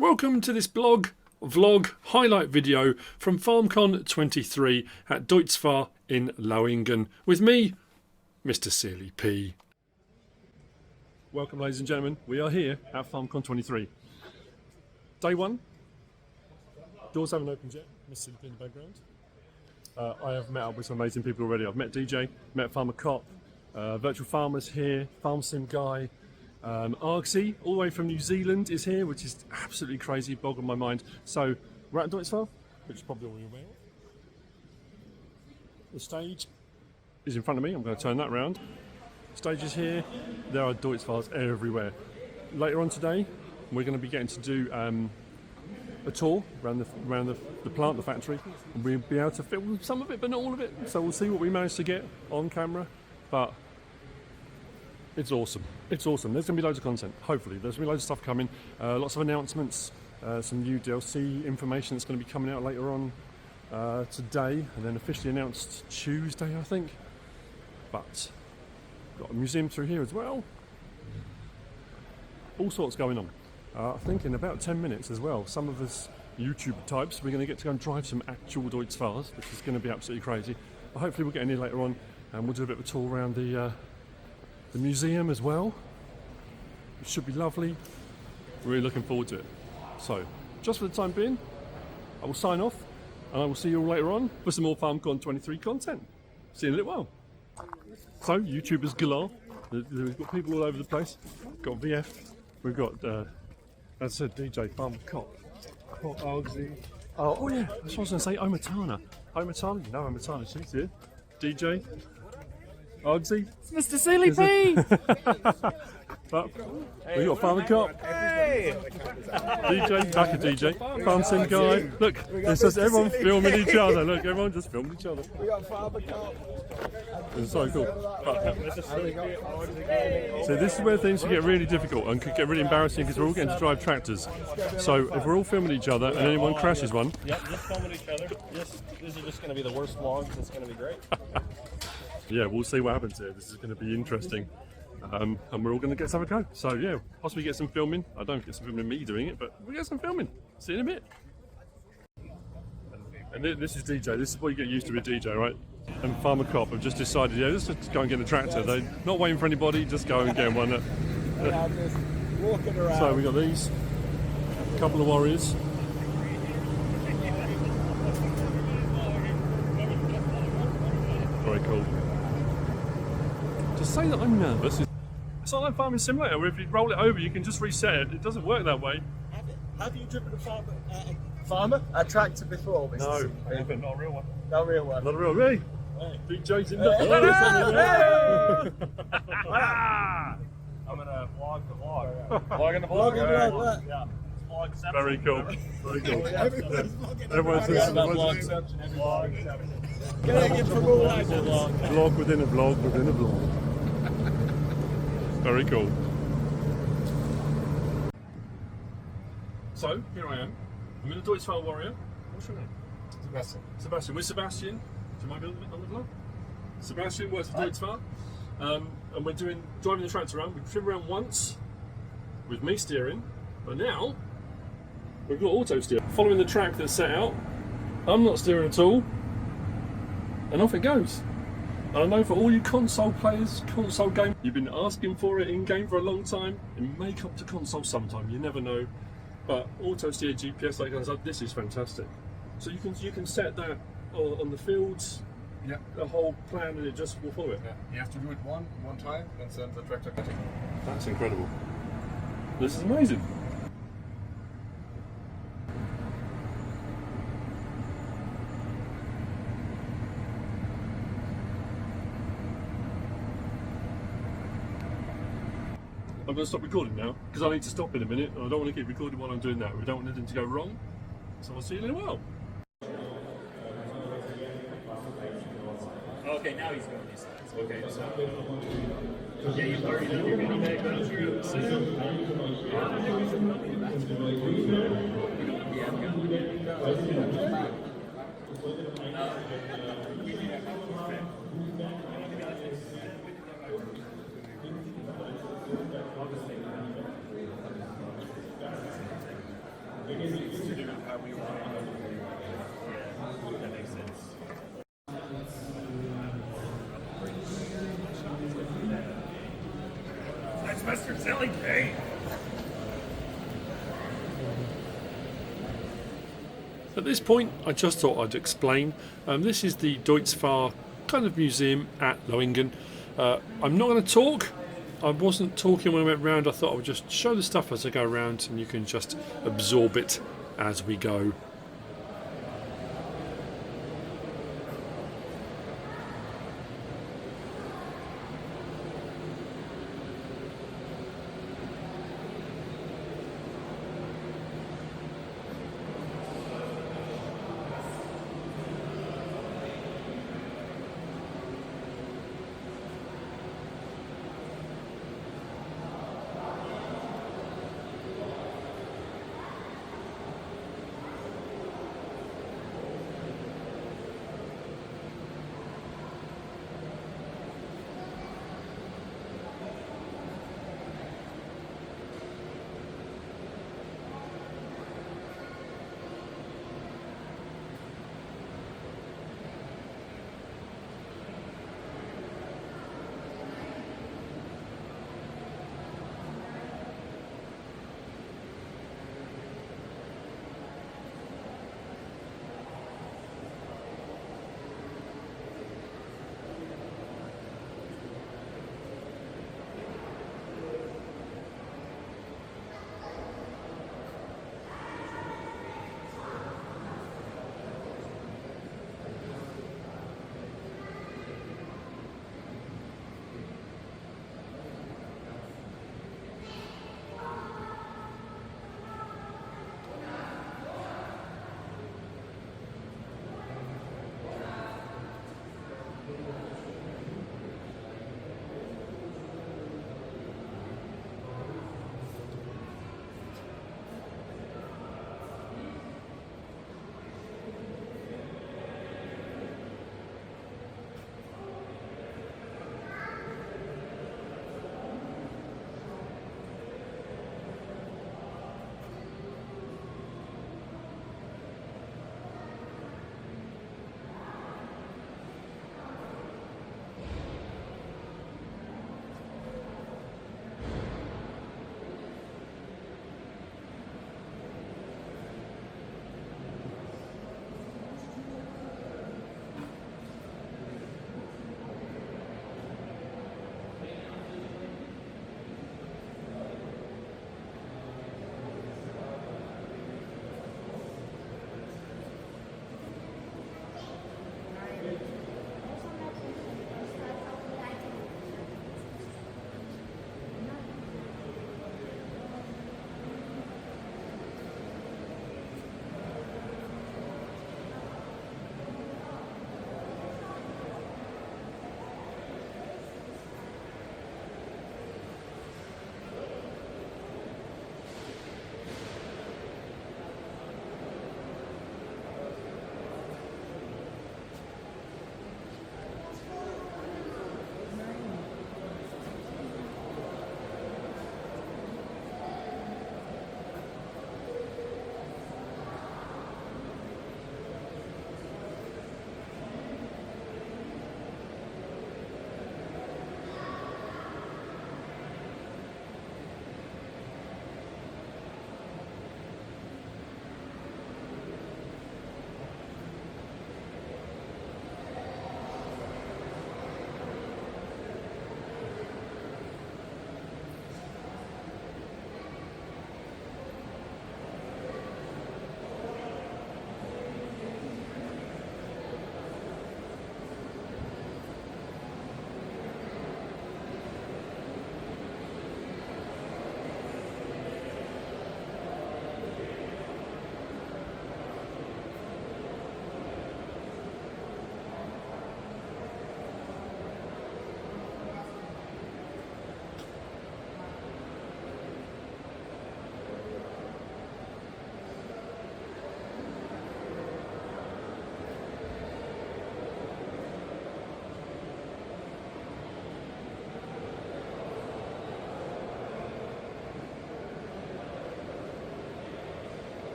Welcome to this vlog highlight video from FARMCON23 at Deutz-Fahr in Lauingen with me, MrSealyp. Welcome ladies and gentlemen, we are here at FARMCON23. Day one, doors haven't opened yet, MrSealyp in the background. I have met up with some amazing people already. I've met DJ, met Farmer Cop, virtual farmers here, farm sim guy. Argsy, all the way from New Zealand, is here, which is absolutely crazy, boggling my mind. So, we're at Deutz-Fahr, which is probably all you're aware of. The stage is in front of me, I'm going to turn that round. Stage is here, there are Deutz-Fahrs everywhere. Later on today, we're going to be getting to do a tour around the plant, the factory. And we'll be able to film some of it, but not all of it. So we'll see what we manage to get on camera. But it's awesome. It's awesome. There's going to be loads of content, hopefully. There's going to be loads of stuff coming. Lots of announcements, some new DLC information that's going to be coming out later on today, and then officially announced Tuesday, I think. But got a museum through here as well. All sorts going on. I think in about 10 minutes as well, some of us YouTube types, we're going to get to go and drive some actual Deutz-Fahrs, which is going to be absolutely crazy. But hopefully we'll get in here later on and we'll do a bit of a tour around the museum as well. It should be lovely. We're really looking forward to it. So, just for the time being, I will sign off and I will see you all later on for some more FARMCON23 content. See you in a little while. So, YouTubers galore. We've got people all over the place. We've got VF. We've got, as I said, DJ, Farmer Cop, Argsy. Oh yeah, that's what I was going to say, Omatana. Omatana, you know Omatana, she's here. DJ. Argsy. It's MrSealyp! But we got Farmer Cop. Hey! DJ, back a DJ. Farm sim guy. Look, it's just everyone filming each other. Look, everyone just filming each other. We got Farmer Cop. It's so cool. So this is where things can get really difficult and could get really embarrassing because we're all getting to drive tractors. So if we're all filming each other and anyone crashes one. Yep, just filming each other. This is just going to be the worst vlogs. It's going to be great. Yeah, we'll see what happens here. This is going to be interesting. And we're all going to get to have a go. So yeah, possibly get some filming. I don't get some filming of me doing it, but we'll get some filming. See you in a bit. And this is DJ. This is what you get used to with DJ, right? And Farmer Cop have just decided, yeah, let's just go and get a tractor. They're not waiting for anybody, just go and get one. Just walking around. So we got these, a couple of warriors. Very cool. To say that I'm nervous, it's not like Farming Simulator where if you roll it over you can just reset it. It doesn't work that way. Have you driven a tractor before? No, not a real one. Not a real one. Not a real, really? Hey. Big J's in the Hey. I'm going to vlog the vlog. Vlogging the vlog? Vlog, Yeah. Vlogception. Very cool. Very cool. Everyone's getting it from all angles. Vlog within a vlog within a vlog. Very cool. So, here I am. I'm in a Deutz-Fahr Warrior. What's your name? Sebastian. Sebastian. We're Sebastian. Do you mind being on the vlog? Sebastian works for Deutz-Fahr. And we're driving the tractor around. We've driven around once with me steering, but now we've got auto steer. Following the track that's set out, I'm not steering at all, and off it goes. And I know for all you console players, console game, you've been asking for it in game for a long time. It may come to console sometime, you never know. But auto steer GPS like that, this is fantastic. So you can set that on the fields. Yeah. The whole plan, and it just will follow it. Yeah. You have to do it one time, and then the tractor can take it. That's incredible. This is amazing. I'm going to stop recording now because I need to stop in a minute and I don't want to keep recording while I'm doing that. We don't want anything to go wrong. So I'll see you in a while. Okay, now he's going these sides. Okay, so. Yeah, you've already done your mini bag run through. That makes sense. That's MrSealyp, hey! At this point, I just thought I'd explain. This is the Deutz-Fahr kind of museum at Lohingen. I'm not going to talk. I wasn't talking when I went round. I thought I would just show the stuff as I go around, and you can just absorb it as we go.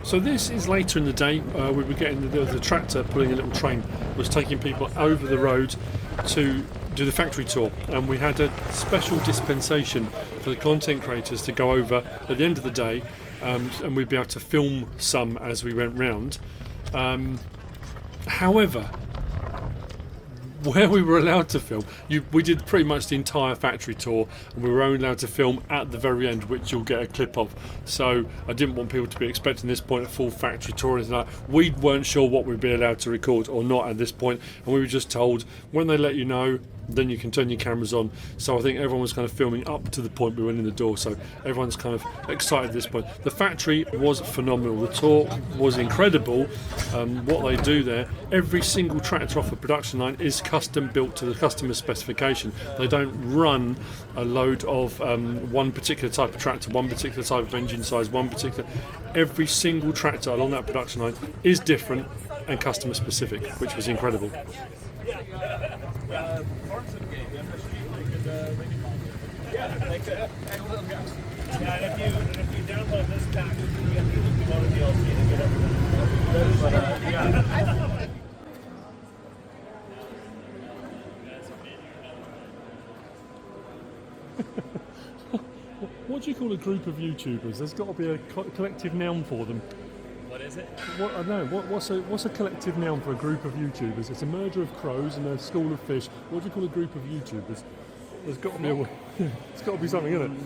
So this is later in the day. We were getting the tractor pulling a little train was taking people over the road to do the factory tour, and we had a special dispensation for the content creators to go over at the end of the day, and we'd be able to film some as we went round. However, where we were allowed to film, we did pretty much the entire factory tour, and we were only allowed to film at the very end, which you'll get a clip of. So I didn't want people to be expecting this point a full factory tour or anything like that. We weren't sure what we'd be allowed to record or not at this point, and we were just told when they let you know, then you can turn your cameras on. So I think everyone was kind of filming up to the point we went in the door, so everyone's kind of excited at this point. The factory was phenomenal, the tour was incredible. What they do there, every single tractor off the production line is custom built to the customer's specification. They don't run a load of one particular type of tractor, one particular type of engine size, every single tractor along that production line is different and customer specific, which was incredible. And if you download this pack, you get the DLC to get everything. What do you call a group of YouTubers? There's got to be a collective noun for them. What is it? What, I don't know. What's a collective noun for a group of YouTubers? It's a merger of crows and a school of fish. What do you call a group of YouTubers? There's got to be it's got to be something, isn't it?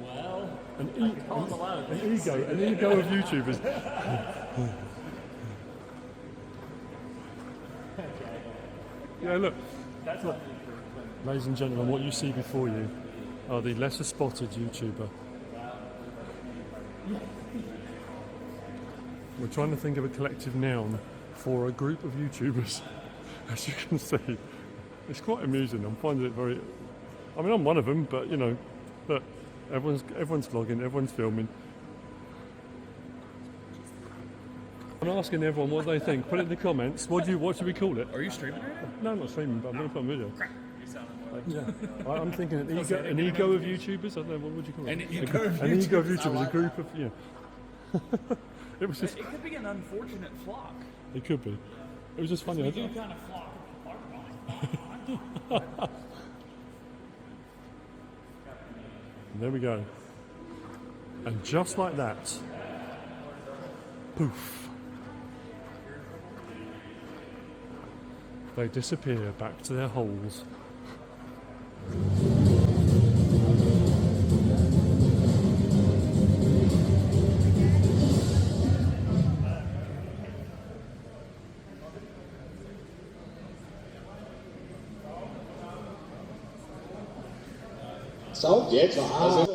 Well, An ego of YouTubers. Yeah, look. Look. Ladies and gentlemen, what you see before you are the lesser spotted YouTuber. We're trying to think of a collective noun for a group of YouTubers. As you can see, it's quite amusing. I'm finding it very. I mean, I'm one of them, but you know, but everyone's vlogging, everyone's filming. I'm asking everyone what they think. Put it in the comments. What should we call it? Are you streaming right now? No, I'm not streaming, but I'm going to put a video. Crap. You sound like Yeah, I'm thinking an ego of YouTubers. I don't know, what would you call it? An ego of An ego of YouTubers, I YouTubers, like a group of It was just. It could be an unfortunate flock. It could be. It was just funny. We do kind of flock apart. There we go. And just like that, poof, they disappear back to their holes. So, jetzt war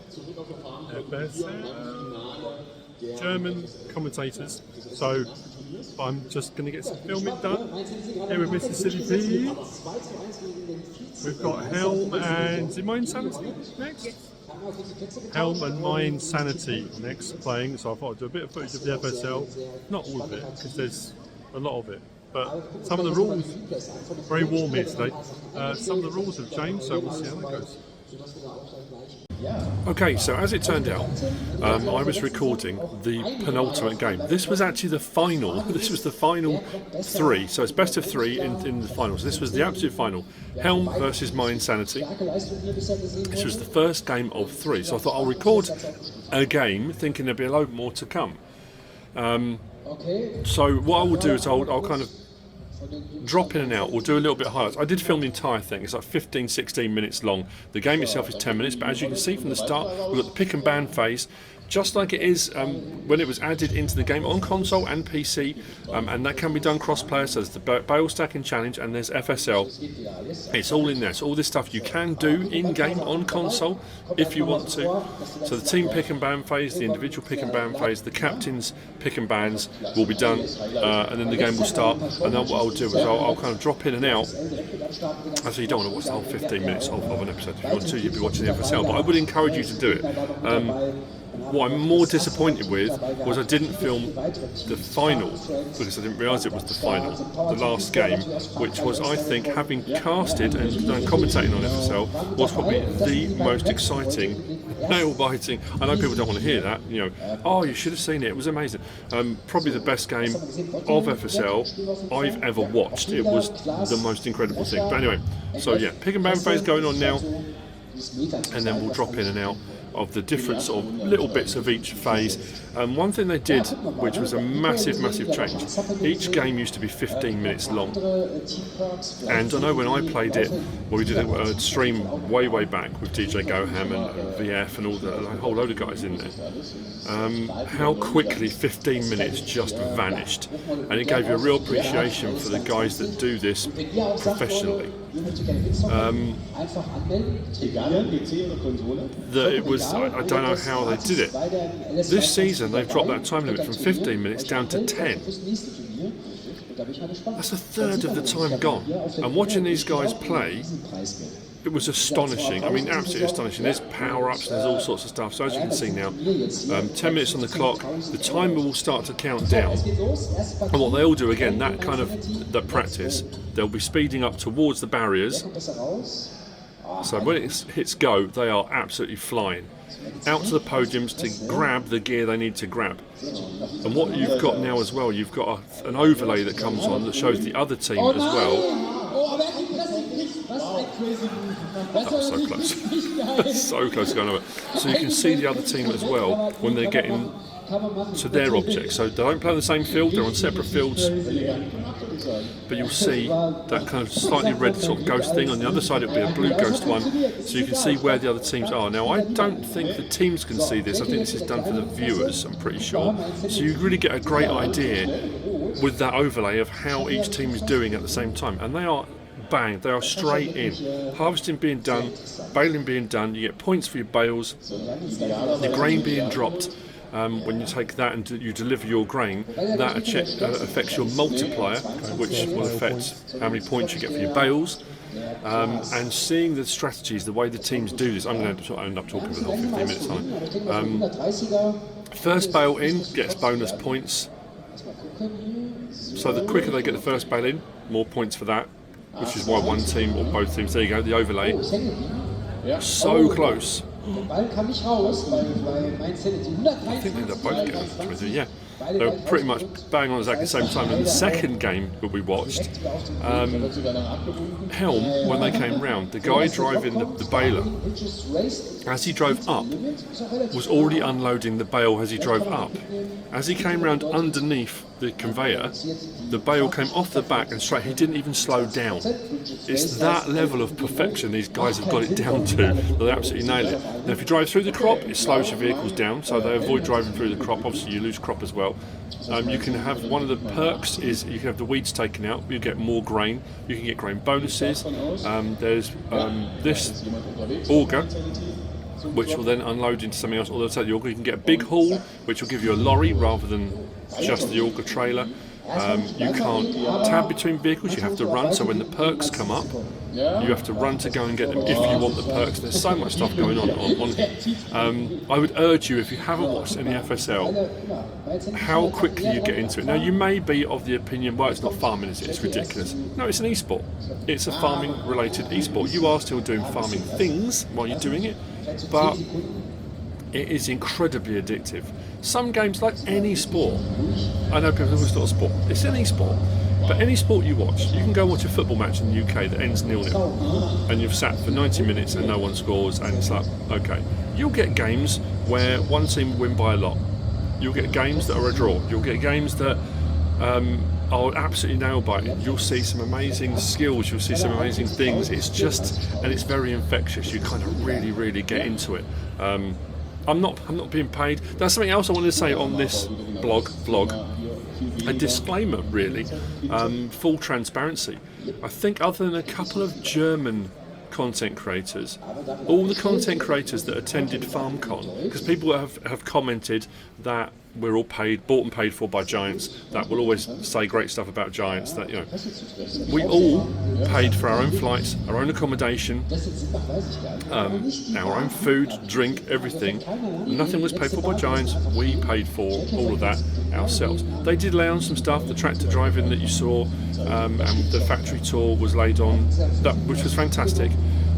zurück auf der Farm. German commentators, so I'm just going to get some filming done here with MrSealyp. We've got Helm and is it Mine Sanity next? Helm and Mine Sanity next playing, so I thought I'd do a bit of footage of the FSL, not all of it because there's a lot of it, but some of the rules, very warm here today, some of the rules have changed, so we'll see how it goes. Okay, so as it turned out, I was recording the penultimate game. This was actually the final. This was the final three. So it's best of three in the finals. This was the absolute final. Helm versus Mine Sanity. This was the first game of three. So I thought I'll record a game, thinking there'd be a load more to come. So what I will do is I'll kind of drop in and out. We'll do a little bit of highlights. I did film the entire thing. It's like 15-16 minutes long. The game itself is 10 minutes, but as you can see from the start, we've got the pick and ban phase, just like it is when it was added into the game on console and PC, and that can be done cross-player. So there's the bale stacking challenge and there's FSL. It's all in there. So all this stuff you can do in-game on console if you want to. So the team pick and ban phase, the individual pick and ban phase, the captain's pick and bans will be done, and then the game will start. And then what I'll do is I'll kind of drop in and out. Actually, you don't want to watch the whole 15 minutes of an episode. If you want to, you'd be watching the FSL. But I would encourage you to do it. What I'm more disappointed with was I didn't film the final, because I didn't realise it was the final, the last game, which was, I think, having casted and commentating on FSL, was probably the most exciting, nail-biting. I know people don't want to hear that, you know, oh, you should have seen it, it was amazing. Probably the best game of FSL I've ever watched. It was the most incredible thing. But anyway, so yeah, pick and ban phase going on now, and then we'll drop in and out of the different sort of little bits of each phase. One thing they did, which was a massive change, each game used to be 15 minutes long. And I know when I played it, well, we did a stream way back with DJ Goham and VF and all a whole load of guys in there. How quickly 15 minutes just vanished. And it gave you a real appreciation for the guys that do this professionally. That it was, I don't know how they did it. This season they've dropped that time limit from 15 minutes down to 10. That's a third of the time gone. And watching these guys play, it was astonishing. I mean, absolutely astonishing. There's power-ups, there's all sorts of stuff. So as you can see now, 10 minutes on the clock, the timer will start to count down. And what they'll do, again, that kind of that practice, they'll be speeding up towards the barriers. So when it hits go, they are absolutely flying. Out to the podiums to grab the gear they need to grab. And what you've got now as well, you've got an overlay that comes on that shows the other team as well. That was so close. So close to going over. So you can see the other team as well when they're getting to their object. So they don't play on the same field, they're on separate fields. But you'll see that kind of slightly red sort of ghost thing. On the other side it'll be a blue ghost one. So you can see where the other teams are. Now I don't think the teams can see this. I think this is done for the viewers, I'm pretty sure. So you really get a great idea with that overlay of how each team is doing at the same time. And they are bang, they are straight in. Harvesting being done, baling being done, you get points for your bales, the grain being dropped. When you take that and you deliver your grain, that affects your multiplier, which will affect how many points you get for your bales. And seeing the strategies, the way the teams do this, I'm going to end up talking for the whole 15 minutes time. First bale in gets bonus points. So the quicker they get the first bale in, more points for that, which is why one team or both teams, there you go, the overlay, so close. I think they're both getting yeah. They were pretty much bang on exactly the same time. And the second game that we watched, Helm, when they came round, the guy driving the baler, as he drove up, was already unloading the bale as he drove up. As he came round underneath the conveyor, the bale came off the back and straight. He didn't even slow down. It's that level of perfection these guys have got it down to. They absolutely nail it. Now, if you drive through the crop, it slows your vehicles down, so they avoid driving through the crop. Obviously, you lose crop as well. You can have one of the perks is you can have the weeds taken out. You get more grain. You can get grain bonuses. There's this auger, which will then unload into something else. Or they'll take the auger. You can get a big haul, which will give you a lorry rather than just the auger trailer. You can't tab between vehicles, you have to run, so when the perks come up, you have to run to go and get them if you want the perks. There's so much stuff going on here. I would urge you, if you haven't watched any FSL, how quickly you get into it. Now, you may be of the opinion, well, it's not farming, is it? It's ridiculous. No, it's an e-sport. It's a farming-related e-sport. You are still doing farming things while you're doing it, but it is incredibly addictive. Some games, like any sport, I know people think it's not a sport, it's an e-sport, but any sport you watch, you can go watch a football match in the UK that ends 0-0, and you've sat for 90 minutes and no one scores, and it's like, okay. You'll get games where one team will win by a lot. You'll get games that are a draw. You'll get games that are absolutely nail-biting. You'll see some amazing skills, you'll see some amazing things. It's just, and it's very infectious. You kind of really get into it. I'm not being paid. That's something else I wanted to say on this vlog. A disclaimer, really. Full transparency. I think other than a couple of German content creators, all the content creators that attended FARMCON, because people have commented that we're all bought and paid for by Giants. That will always say great stuff about Giants. That, you know, we all paid for our own flights, our own accommodation, our own food, drink, everything. Nothing was paid for by Giants. We paid for all of that ourselves. They did lay on some stuff. The tractor driving that you saw, and the factory tour was laid on, which was fantastic.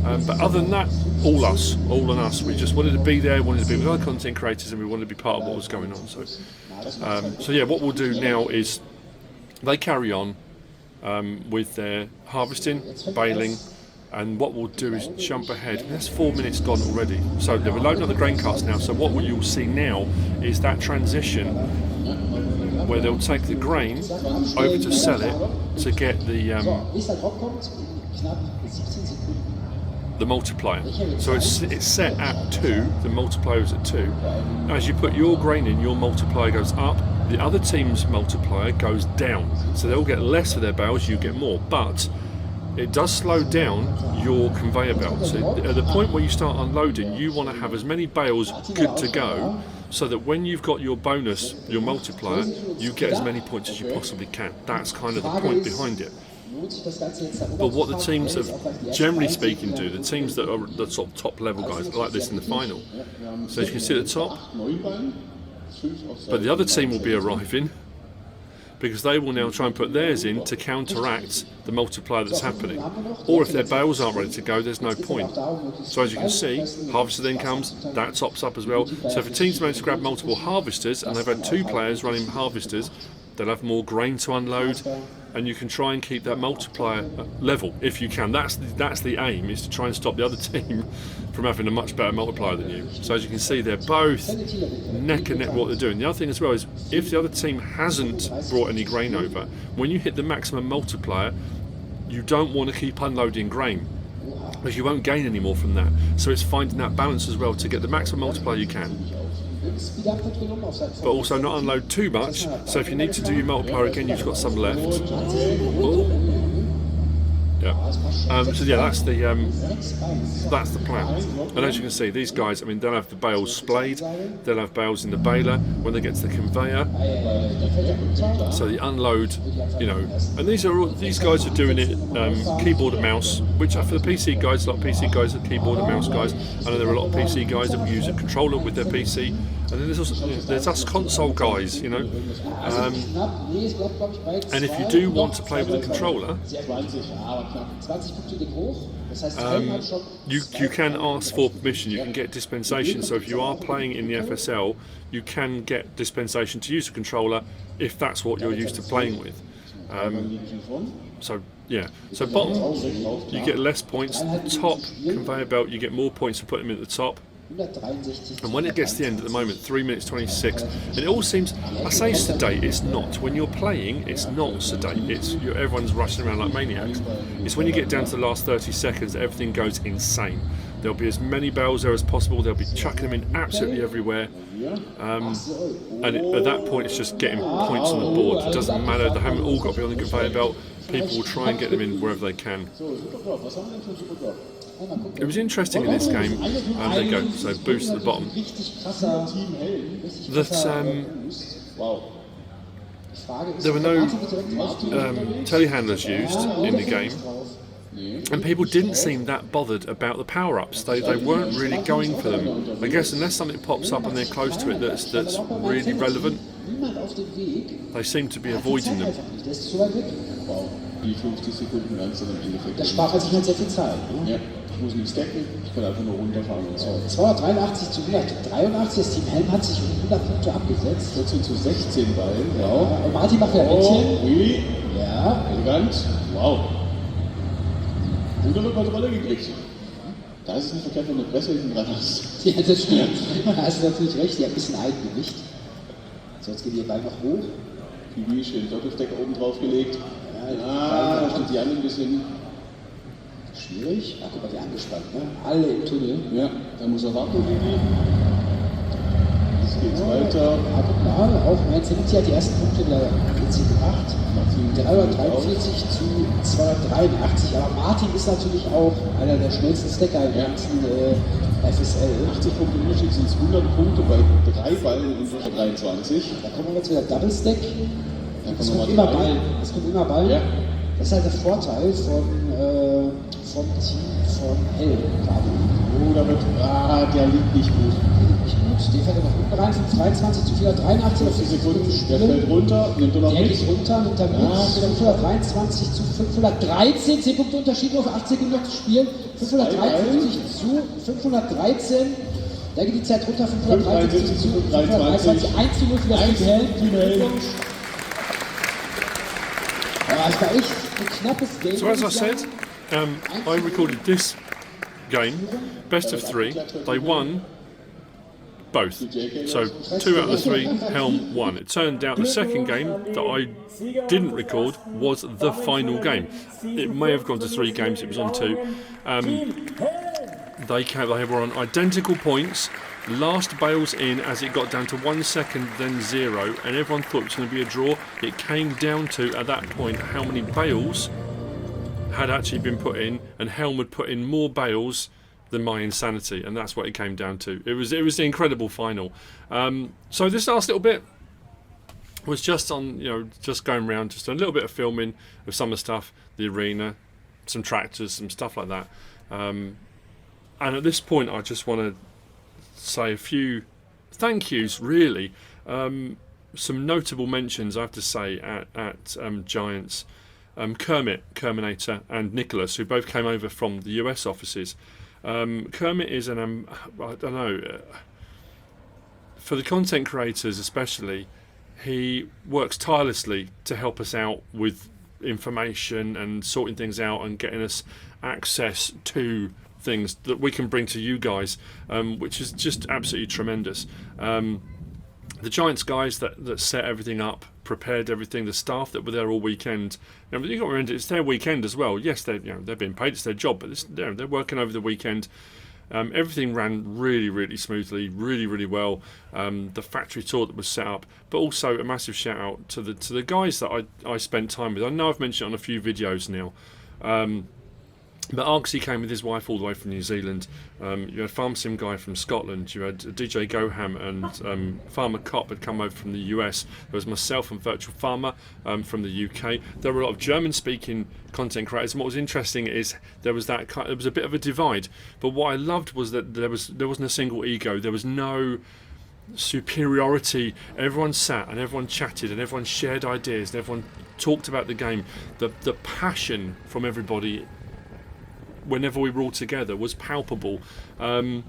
But other than that, all on us. We just wanted to be there, wanted to be with other content creators, and we wanted to be part of what was going on. So yeah, what we'll do now is they carry on with their harvesting, baling, and what we'll do is jump ahead. That's 4 minutes gone already. So they're loading up the grain carts now. So what you'll see now is that transition where they'll take the grain over to sell it to get the multiplier. So it's set at 2, the multiplier is at 2. As you put your grain in, your multiplier goes up, the other team's multiplier goes down. So they'll get less for their bales, you get more. But it does slow down your conveyor belt. So at the point where you start unloading, you want to have as many bales good to go, so that when you've got your bonus, your multiplier, you get as many points as you possibly can. That's kind of the point behind it. But what the teams have, generally speaking, do, the teams that are the sort of top level guys, like this in the final. So as you can see at the top, but the other team will be arriving, because they will now try and put theirs in to counteract the multiplier that's happening. Or if their bales aren't ready to go, there's no point. So as you can see, harvester then comes, that tops up as well. So if a team's managed to grab multiple harvesters, and they've had 2 players running harvesters, they'll have more grain to unload, and you can try and keep that multiplier level if you can. That's the aim, is to try and stop the other team from having a much better multiplier than you. So as you can see, they're both neck and neck what they're doing. The other thing as well is, if the other team hasn't brought any grain over, when you hit the maximum multiplier, you don't want to keep unloading grain, because you won't gain any more from that. So it's finding that balance as well to get the maximum multiplier you can, but also not unload too much. So if you need to do your multiplier again, you've got some left. Ooh. Yeah. So yeah, that's the plan. And as you can see, these guys, I mean, they'll have the bales splayed, they'll have bales in the baler when they get to the conveyor. So the unload, you know, and these guys are doing it keyboard and mouse, which are for the PC guys. A lot of PC guys are keyboard and mouse guys. I know there are a lot of PC guys that will use a controller with their PC. And then there's us console guys, you know. And if you do want to play with a controller, you can ask for permission, you can get dispensation. So if you are playing in the FSL, you can get dispensation to use a controller if that's what you're used to playing with. So yeah, so bottom, you get less points. The top conveyor belt, you get more points for putting them at the top. And when it gets to the end, at the moment, 3 minutes 26, and it all seems, I say sedate, it's not. When you're playing, it's not sedate. Everyone's rushing around like maniacs. It's when you get down to the last 30 seconds that everything goes insane. There'll be as many bales there as possible. They'll be chucking them in absolutely everywhere. And at that point, it's just getting points on the board. It doesn't matter. They haven't all got to be on the conveyor belt. People will try and get them in wherever they can. It was interesting in this game, there you go, so boost at the bottom, that there were no telehandlers used in the game, and people didn't seem that bothered about the power-ups. They weren't really going for them. I guess unless something pops up and they're close to it that's really relevant, they seem to be avoiding them. Die 50 Sekunden langsam im Endeffekt. Das spart sich halt sehr viel Zeit. Ne? Ja, ich muss nicht stacken, ich kann einfach nur runterfahren. So. 283 zu 183, das Team Helm hat sich um 100 Punkte abgesetzt. 14 zu 16 bei. Ja. Und Martin macht ja ein Mädchen. Oui. Ja. Elegant. Wow. Gute Kontrolle gekriegt. Da ist es nicht verkehrt, wenn du eine Presse hinten dran hast. Ja, das stimmt. Da hast du natürlich recht, die hat ein bisschen Eigengewicht. So, jetzt geht die einfach hoch. Wie schön Doppelstecker oben drauf gelegt. Da steht die anderen ein bisschen schwierig. Ach, guck mal, die angespannt, ne? Alle im Tunnel. Ja, da muss er warten, Vivi. Jetzt geht's weiter. Ja, guck mal, auch Manzetti hat die ersten Punkte der PC gebracht. 343 zu 283. Aber Martin ist natürlich auch einer der schnellsten Stacker im ganzen FSL. 80 Punkte Unterschied sind 100 Punkte bei 3 Ballen in 23. Da kommen wir jetzt wieder Double Stack. Es kommt immer Ball. Ja. Das ist halt der Vorteil vom Team von Hell gerade. Oh, der liegt nicht gut. Nicht gut. Den fährt er noch unten rein, 25 zu 483. 50 Sekunden, der fällt runter, nimmt er noch Der mit. geht runter, nimmt er mit. 523 zu 513. 10 Punkte Unterschied, nur für 8 Sekunden noch zu spielen. 553 zu 513. Da geht die Zeit runter, 573 zu 523. 1 zu 0 für das Team Hell. Ja, es war echt ein knappes Game. So as I said, I recorded this game, best of 3. They won both. So 2 out of the 3, Helm won. It turned out the second game that I didn't record was the final game. It may have gone to 3 games, it was on 2. They were on identical points. Last bales in as it got down to 1 second, then 0, and everyone thought it was going to be a draw. It came down to, at that point, how many bales had actually been put in, and Helm had put in more bales than my insanity, and that's what it came down to. It was the incredible final. So this last little bit was just on, just going around, just a little bit of filming of some of the stuff, the arena, some tractors, some stuff like that. And at this point, I just want to say a few thank yous, really. Some notable mentions I have to say at Giants. Kerminator and Nicholas, who both came over from the US offices. Kermit is I don't know, for the content creators especially, he works tirelessly to help us out with information and sorting things out and getting us access to things that we can bring to you guys, which is just absolutely tremendous. The Giants guys that set everything up, prepared everything, the staff that were there all weekend. You've got to remember, it's their weekend as well. Yes, they're being paid, it's their job, but they're working over the weekend. Everything ran really, really smoothly, really, really well. The factory tour that was set up, but also a massive shout out to the guys that I spent time with. I know I've mentioned it on a few videos now. But Argsy came with his wife all the way from New Zealand. You had FarmSim guy from Scotland. You had DJ Goham and Farmer Cop had come over from the US. There was myself and Virtual Farmer from the UK. There were a lot of German-speaking content creators. And what was interesting is there was a bit of a divide. But what I loved was that there wasn't a single ego. There was no superiority. Everyone sat and everyone chatted and everyone shared ideas and everyone talked about the game. The passion from everybody whenever we were all together was palpable, and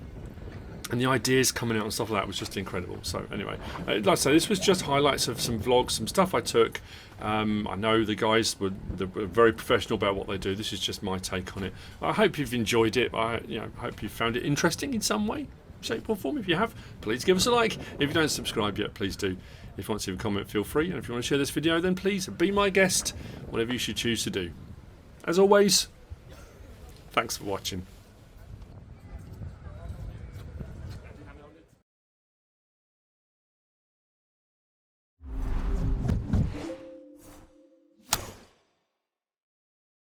the ideas coming out and stuff like that was just incredible. So anyway, like I say, this was just highlights of some vlogs, some stuff I took. I know the guys were very professional about what they do. This is just my take on it. I hope you've enjoyed it. I hope you found it interesting in some way, shape or form. If you have, please give us a like. If you don't subscribe yet, please do. If you want to leave a comment, feel free. And if you want to share this video, then please be my guest, whatever you should choose to do. As always, thanks for watching.